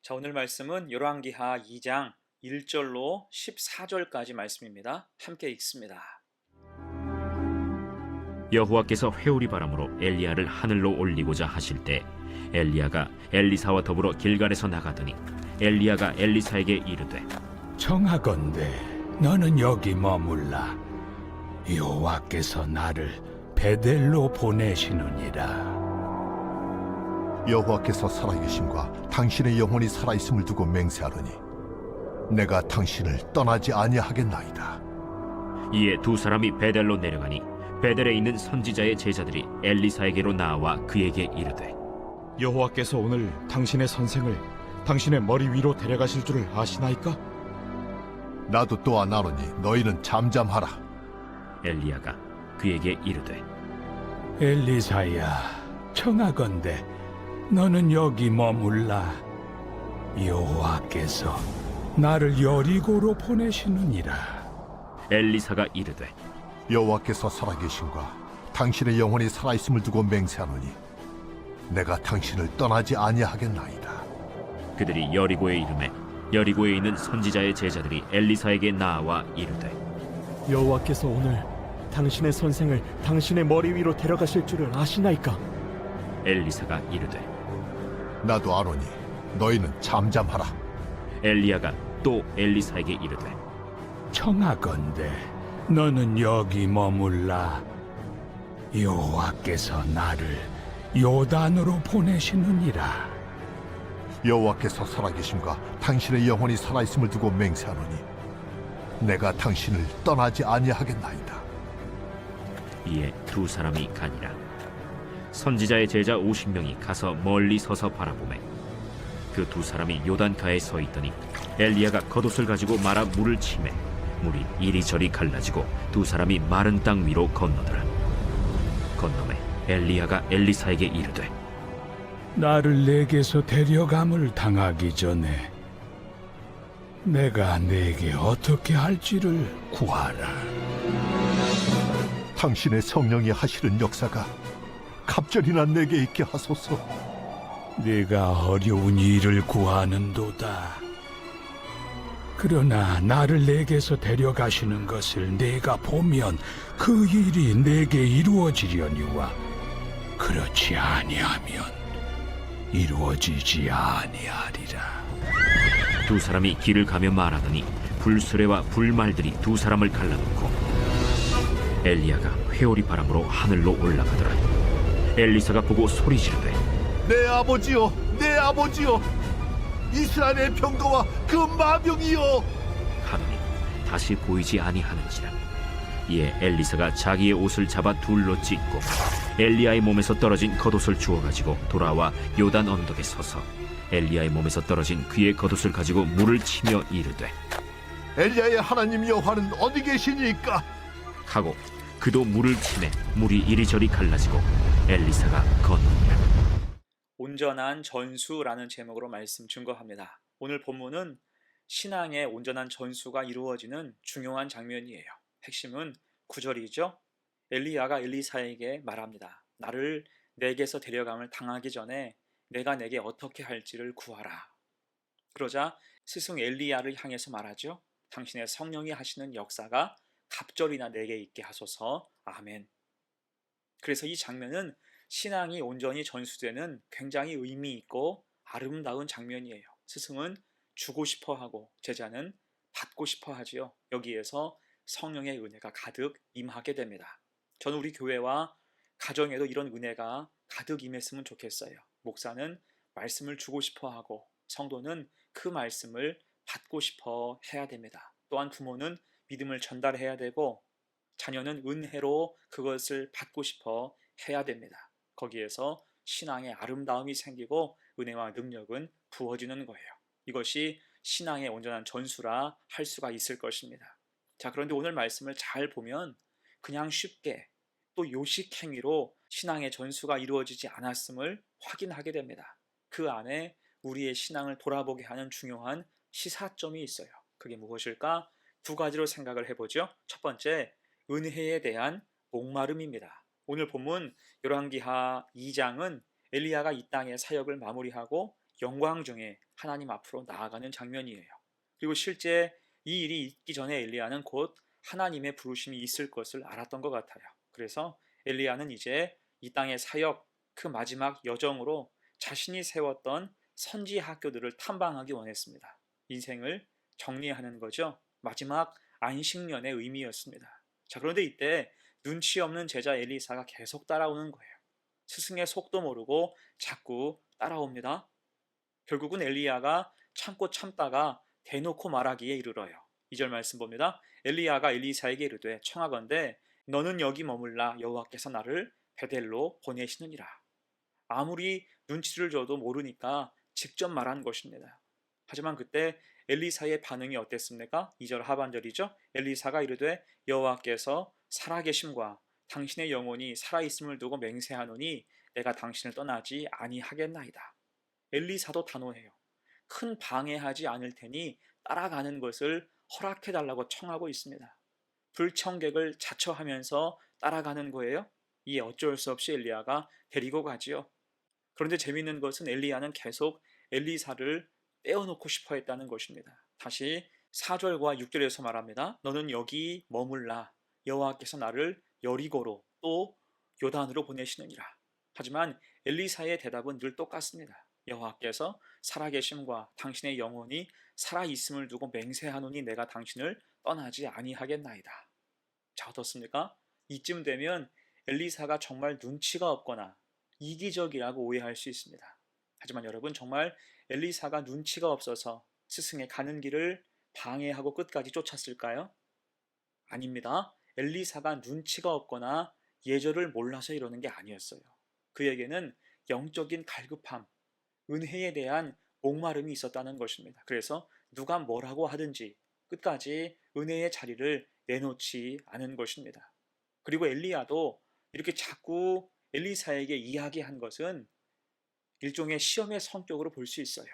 자, 오늘 말씀은 열왕기하 2장 1절로 14절까지 말씀입니다. 함께 읽습니다. 여호와께서 회오리 바람으로 엘리야를 하늘로 올리고자 하실 때 엘리야가 엘리사와 더불어 길갈에서 나가더니 엘리야가 엘리사에게 이르되 청하건대 너는 여기 머물라. 여호와께서 나를 베델로 보내시느니라. 여호와께서 살아계심과 당신의 영혼이 살아있음을 두고 맹세하노니 내가 당신을 떠나지 아니하겠나이다. 이에 두 사람이 베델로 내려가니 베델에 있는 선지자의 제자들이 엘리사에게로 나와 그에게 이르되 여호와께서 오늘 당신의 선생을 당신의 머리 위로 데려가실 줄을 아시나이까? 나도 또한 아노니 너희는 잠잠하라. 엘리야가 그에게 이르되 엘리사야, 청하건대 너는 여기 머물라. 여호와께서 나를 여리고로 보내시느니라. 엘리사가 이르되 여호와께서 살아계심과 당신의 영혼이 살아있음을 두고 맹세하노니 내가 당신을 떠나지 아니하겠나이다. 그들이 여리고에 이르매 여리고에 있는 선지자의 제자들이 엘리사에게 나와 이르되 여호와께서 오늘 당신의 선생을 당신의 머리 위로 데려가실 줄을 아시나이까? 엘리사가 이르되 나도 아노니 너희는 잠잠하라. 엘리야가 또 엘리사에게 이르되 청하건대 너는 여기 머물라. 여호와께서 나를 요단으로 보내시느니라. 여호와께서 살아계심과 당신의 영혼이 살아있음을 두고 맹세하노니 내가 당신을 떠나지 아니하겠나이다. 이에 두 사람이 가니라. 선지자의 제자 50명이 가서 멀리 서서 바라보매 그 두 사람이 요단가에 서 있더니 엘리야가 겉옷을 가지고 말아 물을 치매 물이 이리저리 갈라지고 두 사람이 마른 땅 위로 건너더라. 건너매 엘리야가 엘리사에게 이르되 나를 내게서 데려감을 당하기 전에 내가 내게 어떻게 할지를 구하라. 당신의 성령이 하시는 역사가 갑절이나 내게 있게 하소서. 네가 어려운 일을 구하는도다. 그러나 나를 내게서 데려가시는 것을 내가 보면 그 일이 내게 이루어지려니와 그렇지 아니하면 이루어지지 아니하리라. 두 사람이 길을 가며 말하더니 불수레와 불말들이 두 사람을 갈라놓고 엘리야가 회오리 바람으로 하늘로 올라가더라. 엘리사가 보고 소리 지르되 내 아버지여, 내 아버지여, 이스라엘의 병거와 그 마병이여. 하더니 다시 보이지 아니하는지라. 이에 엘리사가 자기의 옷을 잡아 둘로 찢고 엘리야의 몸에서 떨어진 겉옷을 주워 가지고 돌아와 요단 언덕에 서서 엘리야의 몸에서 떨어진 그의 겉옷을 가지고 물을 치며 이르되 엘리야의 하나님 여호와는 어디 계시니까? 하고 그도 물을 치매 물이 이리저리 갈라지고 엘리사가 건너니라. 온전한 전수라는 제목으로 말씀 증거합니다. 오늘 본문은 신앙의 온전한 전수가 이루어지는 중요한 장면이에요. 핵심은 9절이죠. 엘리야가 엘리사에게 말합니다. 나를 내게서 데려감을 당하기 전에 내가 내게 어떻게 할지를 구하라. 그러자 스승 엘리야를 향해서 말하죠. 당신의 성령이 하시는 역사가 갑절이나 내게 있게 하소서. 아멘. 그래서 이 장면은 신앙이 온전히 전수되는 굉장히 의미 있고 아름다운 장면이에요. 스승은 주고 싶어 하고 제자는 받고 싶어 하지요. 여기에서 성령의 은혜가 가득 임하게 됩니다. 저는 우리 교회와 가정에도 이런 은혜가 가득 임했으면 좋겠어요. 목사는 말씀을 주고 싶어 하고 성도는 그 말씀을 받고 싶어 해야 됩니다. 또한 부모는 믿음을 전달해야 되고 자녀는 은혜로 그것을 받고 싶어 해야 됩니다. 거기에서 신앙의 아름다움이 생기고 은혜와 능력은 부어지는 거예요. 이것이 신앙의 온전한 전수라 할 수가 있을 것입니다. 자, 그런데 오늘 말씀을 잘 보면 그냥 쉽게 또 요식행위로 신앙의 전수가 이루어지지 않았음을 확인하게 됩니다. 그 안에 우리의 신앙을 돌아보게 하는 중요한 시사점이 있어요. 그게 무엇일까? 두 가지로 생각을 해보죠. 첫 번째, 은혜에 대한 목마름입니다. 오늘 본문 열왕기하 2장은 엘리야가 이 땅의 사역을 마무리하고 영광 중에 하나님 앞으로 나아가는 장면이에요. 그리고 실제 이 일이 있기 전에 엘리야는 곧 하나님의 부르심이 있을 것을 알았던 것 같아요. 그래서 엘리야는 이제 이 땅의 사역, 그 마지막 여정으로 자신이 세웠던 선지 학교들을 탐방하기 원했습니다. 인생을 정리하는 거죠. 마지막 안식년의 의미였습니다. 자, 그런데 이때 눈치 없는 제자 엘리사가 계속 따라오는 거예요. 스승의 속도 모르고 자꾸 따라옵니다. 결국은 엘리야가 참고 참다가 대놓고 말하기에 이르러요. 2절 말씀 봅니다. 엘리야가 엘리사에게 이르되 청하건대 너는 여기 머물라 여호와께서 나를 베델로 보내시느니라. 아무리 눈치를 줘도 모르니까 직접 말한 것입니다. 하지만 그때 엘리사의 반응이 어땠습니까? 2절 하반절이죠. 엘리사가 이르되 여호와께서 살아계심과 당신의 영혼이 살아있음을 두고 맹세하노니 내가 당신을 떠나지 아니하겠나이다. 엘리사도 단호해요. 큰 방해하지 않을 테니 따라가는 것을 허락해달라고 청하고 있습니다. 불청객을 자처하면서 따라가는 거예요. 이에 어쩔 수 없이 엘리야가 데리고 가지요. 그런데 재미있는 것은 엘리야는 계속 엘리사를 떼어놓고 싶어 했다는 것입니다. 다시 4절과 6절에서 말합니다. 너는 여기 머물라 여호와께서 나를 여리고로 또 요단으로 보내시느니라. 하지만 엘리사의 대답은 늘 똑같습니다. 여호와께서 살아계심과 당신의 영혼이 살아있음을 두고 맹세하노니 내가 당신을 떠나지 아니하겠나이다. 자, 어떻습니까? 이쯤 되면 엘리사가 정말 눈치가 없거나 이기적이라고 오해할 수 있습니다. 하지만 여러분, 정말 엘리사가 눈치가 없어서 스승의 가는 길을 방해하고 끝까지 쫓았을까요? 아닙니다. 엘리사가 눈치가 없거나 예절을 몰라서 이러는 게 아니었어요. 그에게는 영적인 갈급함, 은혜에 대한 목마름이 있었다는 것입니다. 그래서 누가 뭐라고 하든지 끝까지 은혜의 자리를 내놓지 않은 것입니다. 그리고 엘리야도 이렇게 자꾸 엘리사에게 이야기한 것은 일종의 시험의 성격으로 볼 수 있어요.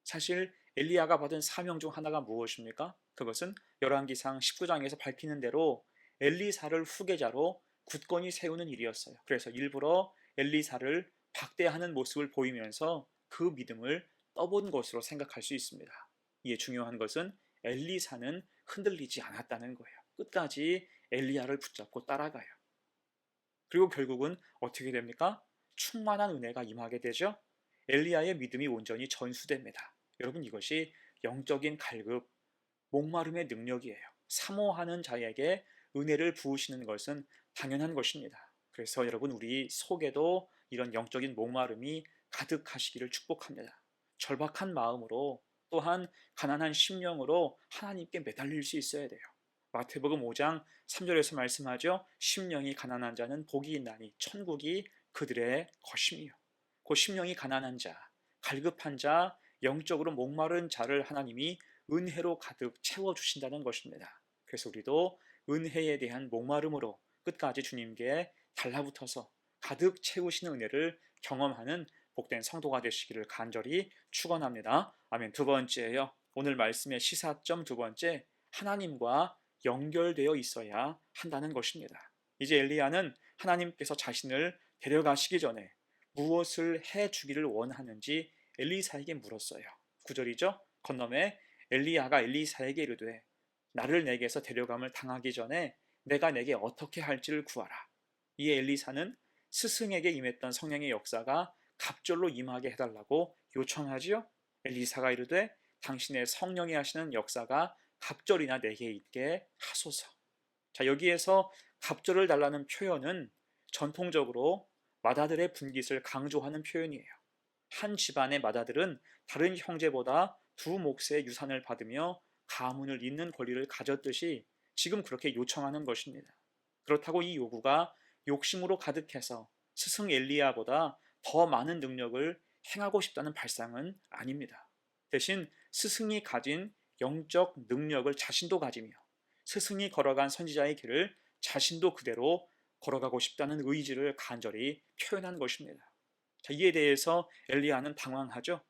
사실 엘리야가 받은 사명 중 하나가 무엇입니까? 그것은 열왕기상 19장에서 밝히는 대로 엘리사를 후계자로 굳건히 세우는 일이었어요. 그래서 일부러 엘리사를 박대하는 모습을 보이면서 그 믿음을 떠본 것으로 생각할 수 있습니다. 이에 중요한 것은 엘리사는 흔들리지 않았다는 거예요. 끝까지 엘리야를 붙잡고 따라가요. 그리고 결국은 어떻게 됩니까? 충만한 은혜가 임하게 되죠. 엘리야의 믿음이 온전히 전수됩니다. 여러분, 이것이 영적인 갈급, 목마름의 능력이에요. 사모하는 자에게 은혜를 부으시는 것은 당연한 것입니다. 그래서 여러분, 우리 속에도 이런 영적인 목마름이 가득하시기를 축복합니다. 절박한 마음으로 또한 가난한 심령으로 하나님께 매달릴 수 있어야 돼요. 마태복음 5장 3절에서 말씀하죠. 심령이 가난한 자는 복이 있나니 천국이 그들의 것이며, 그 심령이 가난한 자, 갈급한 자, 영적으로 목마른 자를 하나님이 은혜로 가득 채워주신다는 것입니다. 그래서 우리도 은혜에 대한 목마름으로 끝까지 주님께 달라붙어서 가득 채우시는 은혜를 경험하는 복된 성도가 되시기를 간절히 축원합니다. 아멘. 두 번째예요. 오늘 말씀의 시사점 두 번째, 하나님과 연결되어 있어야 한다는 것입니다. 이제 엘리야는 하나님께서 자신을 데려가시기 전에 무엇을 해주기를 원하는지 엘리사에게 물었어요. 9절이죠. 건너매 엘리야가 엘리사에게 이르되 나를 내게서 데려감을 당하기 전에 내가 내게 어떻게 할지를 구하라. 이에 엘리사는 스승에게 임했던 성령의 역사가 갑절로 임하게 해달라고 요청하지요. 엘리사가 이르되 당신의 성령이 하시는 역사가 갑절이나 내게 있게 하소서. 자, 여기에서 갑절을 달라는 표현은 전통적으로 맏아들의 분깃을 강조하는 표현이에요. 한 집안의 맏아들은 다른 형제보다 두 몫의 유산을 받으며 가문을 잇는 권리를 가졌듯이 지금 그렇게 요청하는 것입니다. 그렇다고 이 요구가 욕심으로 가득해서 스승 엘리야보다 더 많은 능력을 행하고 싶다는 발상은 아닙니다. 대신 스승이 가진 영적 능력을 자신도 가지며 스승이 걸어간 선지자의 길을 자신도 그대로 걸어가고 싶다는 의지를 간절히 표현한 것입니다. 자, 이에 대해서 엘리야는 당황하죠.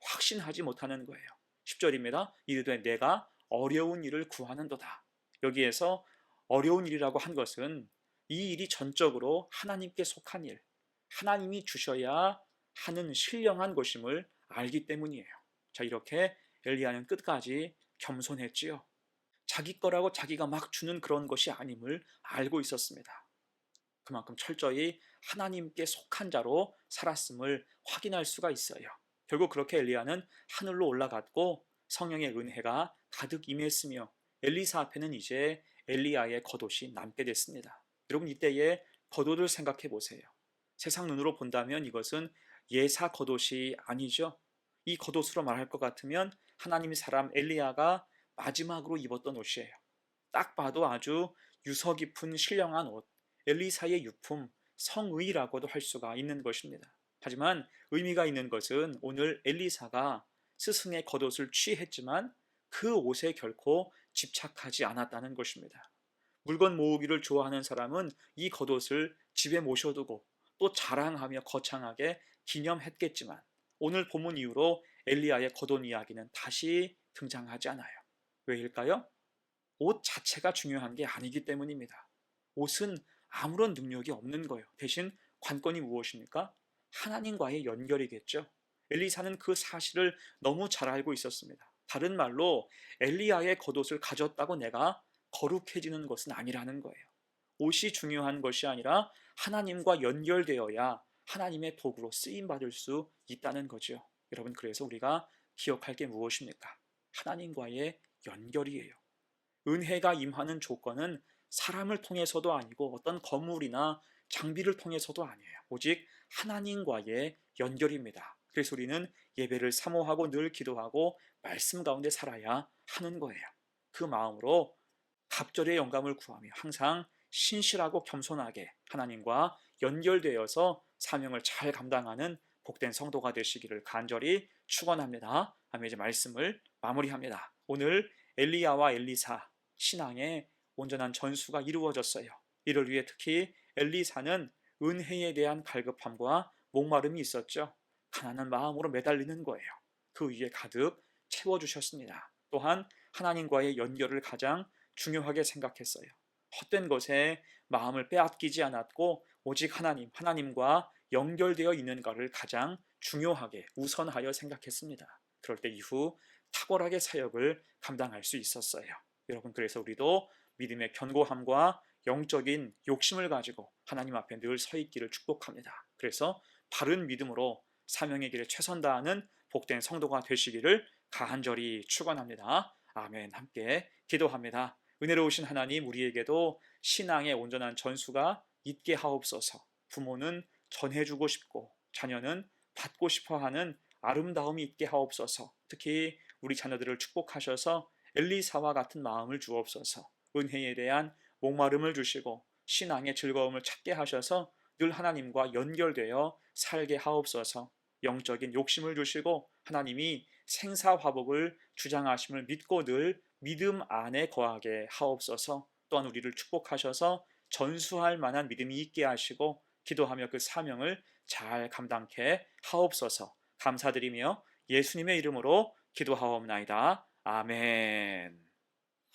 확신하지 못하는 거예요. 10절입니다. 이르되 내가 어려운 일을 구하는도다. 여기에서 어려운 일이라고 한 것은 이 일이 전적으로 하나님께 속한 일, 하나님이 주셔야 하는 신령한 것임을 알기 때문이에요. 자, 이렇게 엘리야는 끝까지 겸손했지요. 자기 거라고 자기가 막 주는 그런 것이 아님을 알고 있었습니다. 그만큼 철저히 하나님께 속한 자로 살았음을 확인할 수가 있어요. 결국 그렇게 엘리야는 하늘로 올라갔고 성령의 은혜가 가득 임했으며 엘리사 앞에는 이제 엘리야의 겉옷이 남게 됐습니다. 여러분, 이때의 겉옷을 생각해 보세요. 세상 눈으로 본다면 이것은 예사 겉옷이 아니죠. 이 겉옷으로 말할 것 같으면 하나님의 사람 엘리야가 마지막으로 입었던 옷이에요. 딱 봐도 아주 유서 깊은 신령한 옷, 엘리사의 유품, 성의라고도 할 수가 있는 것입니다. 하지만 의미가 있는 것은 오늘 엘리사가 스승의 겉옷을 취했지만 그 옷에 결코 집착하지 않았다는 것입니다. 물건 모으기를 좋아하는 사람은 이 겉옷을 집에 모셔두고 또 자랑하며 거창하게 기념했겠지만 오늘 본문 이후로 엘리야의 겉옷 이야기는 다시 등장하지 않아요. 왜일까요? 옷 자체가 중요한 게 아니기 때문입니다. 옷은 아무런 능력이 없는 거예요. 대신 관건이 무엇입니까? 하나님과의 연결이겠죠. 엘리사는 그 사실을 너무 잘 알고 있었습니다. 다른 말로 엘리야의 겉옷을 가졌다고 내가 거룩해지는 것은 아니라는 거예요. 옷이 중요한 것이 아니라 하나님과 연결되어야 하나님의 도구로 쓰임받을 수 있다는 거죠. 여러분, 그래서 우리가 기억할 게 무엇입니까? 하나님과의 연결이에요. 은혜가 임하는 조건은 사람을 통해서도 아니고 어떤 건물이나 장비를 통해서도 아니에요. 오직 하나님과의 연결입니다. 그래서 우리는 예배를 사모하고 늘 기도하고 말씀 가운데 살아야 하는 거예요. 그 마음으로 갑절의 영감을 구하며 항상 신실하고 겸손하게 하나님과 연결되어서 사명을 잘 감당하는 복된 성도가 되시기를 간절히 축원합니다. 다음에 이제 말씀을 마무리합니다. 오늘 엘리야와 엘리사 신앙의 온전한 전수가 이루어졌어요. 이를 위해 특히 엘리사는 은혜에 대한 갈급함과 목마름이 있었죠. 가난한 마음으로 매달리는 거예요. 그 위에 가득 채워주셨습니다. 또한 하나님과의 연결을 가장 중요하게 생각했어요. 헛된 것에 마음을 빼앗기지 않았고 오직 하나님과 연결되어 있는가를 가장 중요하게 우선하여 생각했습니다. 그럴 때 이후 탁월하게 사역을 감당할 수 있었어요. 여러분, 그래서 우리도 믿음의 견고함과 영적인 욕심을 가지고 하나님 앞에 늘 서 있기를 축복합니다. 그래서 바른 믿음으로 사명의 길에 최선 다하는 복된 성도가 되시기를 간절히 축원합니다. 아멘. 함께 기도합니다. 은혜로우신 하나님, 우리에게도 신앙의 온전한 전수가 있게 하옵소서. 부모는 전해주고 싶고 자녀는 받고 싶어하는 아름다움이 있게 하옵소서. 특히 우리 자녀들을 축복하셔서 엘리사와 같은 마음을 주옵소서. 은혜에 대한 목마름을 주시고 신앙의 즐거움을 찾게 하셔서 늘 하나님과 연결되어 살게 하옵소서. 영적인 욕심을 주시고 하나님이 생사화복을 주장하심을 믿고 늘 믿음 안에 거하게 하옵소서. 또한 우리를 축복하셔서 전수할 만한 믿음이 있게 하시고 기도하며 그 사명을 잘 감당케 하옵소서. 감사드리며 예수님의 이름으로 기도하옵나이다. 아멘.